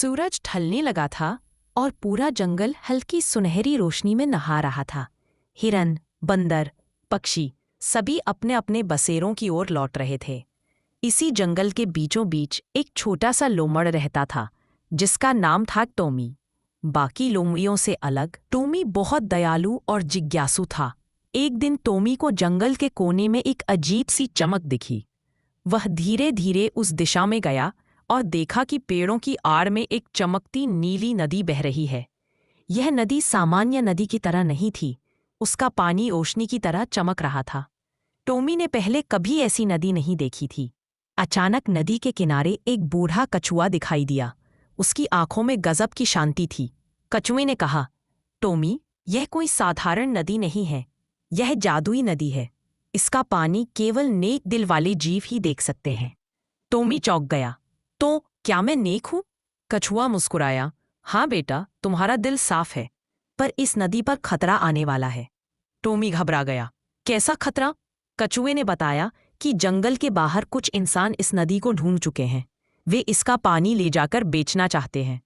सूरज ढलने लगा था और पूरा जंगल हल्की सुनहरी रोशनी में नहा रहा था। हिरन, बंदर, पक्षी सभी अपने अपने बसेरों की ओर लौट रहे थे। इसी जंगल के बीचों बीच एक छोटा सा लोमड़ रहता था जिसका नाम था टॉमी। बाकी लोमड़ियों से अलग टॉमी बहुत दयालु और जिज्ञासु था। एक दिन टॉमी को जंगल के कोने में एक अजीब सी चमक दिखी। वह धीरे धीरे उस दिशा में गया और देखा कि पेड़ों की आड़ में एक चमकती नीली नदी बह रही है। यह नदी सामान्य नदी की तरह नहीं थी, उसका पानी रोशनी की तरह चमक रहा था। टॉमी ने पहले कभी ऐसी नदी नहीं देखी थी। अचानक नदी के किनारे एक बूढ़ा कछुआ दिखाई दिया। उसकी आंखों में गजब की शांति थी। कछुए ने कहा, टॉमी, यह कोई साधारण नदी नहीं है, यह जादुई नदी है। इसका पानी केवल नेक दिल वाले जीव ही देख सकते हैं। टॉमी चौंक गया। तो क्या मैं नेक हूं? कछुआ मुस्कुराया। हाँ बेटा, तुम्हारा दिल साफ है, पर इस नदी पर खतरा आने वाला है। टॉमी घबरा गया। कैसा खतरा? कछुए ने बताया कि जंगल के बाहर कुछ इंसान इस नदी को ढूंढ चुके हैं। वे इसका पानी ले जाकर बेचना चाहते हैं।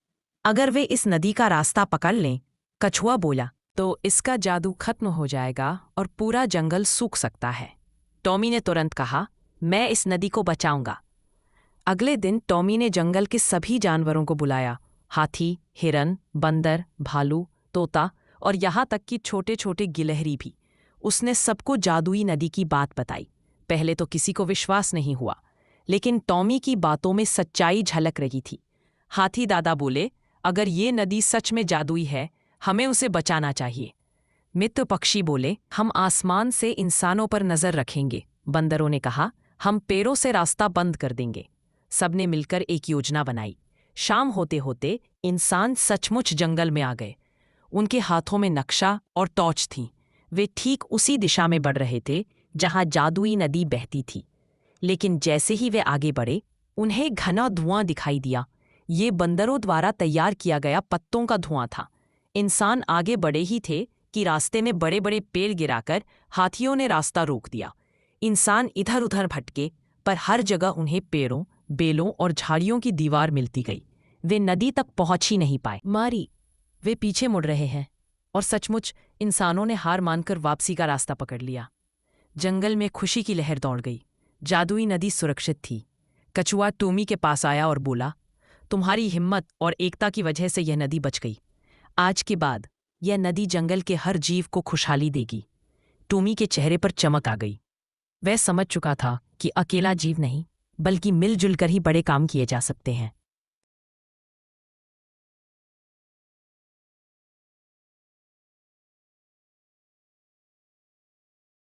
अगर वे इस नदी का रास्ता पकड़ लें, कछुआ बोला, तो इसका जादू खत्म हो जाएगा और पूरा जंगल सूख सकता है। टॉमी ने तुरंत कहा, मैं इस नदी को बचाऊंगा। अगले दिन टॉमी ने जंगल के सभी जानवरों को बुलाया। हाथी, हिरन, बंदर, भालू, तोता और यहाँ तक कि छोटे छोटे गिलहरी भी। उसने सबको जादुई नदी की बात बताई। पहले तो किसी को विश्वास नहीं हुआ, लेकिन टॉमी की बातों में सच्चाई झलक रही थी। हाथी दादा बोले, अगर ये नदी सच में जादुई है, हमें उसे बचाना चाहिए। मित्र पक्षी बोले, हम आसमान से इंसानों पर नजर रखेंगे। बंदरों ने कहा, हम पेड़ों से रास्ता बंद कर देंगे। सबने मिलकर एक योजना बनाई। शाम होते होते इंसान सचमुच जंगल में आ गए। उनके हाथों में नक्शा और टॉर्च थी। वे ठीक उसी दिशा में बढ़ रहे थे जहां जादुई नदी बहती थी। लेकिन जैसे ही वे आगे बढ़े, उन्हें घना धुआं दिखाई दिया। ये बंदरों द्वारा तैयार किया गया पत्तों का धुआं था। इंसान आगे बढ़े ही थे कि रास्ते में बड़े बड़े पेड़ गिराकर हाथियों ने रास्ता रोक दिया। इंसान इधर उधर भटके, पर हर जगह उन्हें पेड़ों, बेलों और झाड़ियों की दीवार मिलती गई। वे नदी तक पहुंच ही नहीं पाए। मारी, वे पीछे मुड़ रहे हैं। और सचमुच इंसानों ने हार मानकर वापसी का रास्ता पकड़ लिया। जंगल में खुशी की लहर दौड़ गई। जादुई नदी सुरक्षित थी। कछुआ टॉमी के पास आया और बोला, तुम्हारी हिम्मत और एकता की वजह से यह नदी बच गई। आज के बाद यह नदी जंगल के हर जीव को खुशहाली देगी। टॉमी के चेहरे पर चमक आ गई। वह समझ चुका था कि अकेला जीव नहीं, बल्कि मिलजुल कर ही बड़े काम किए जा सकते हैं।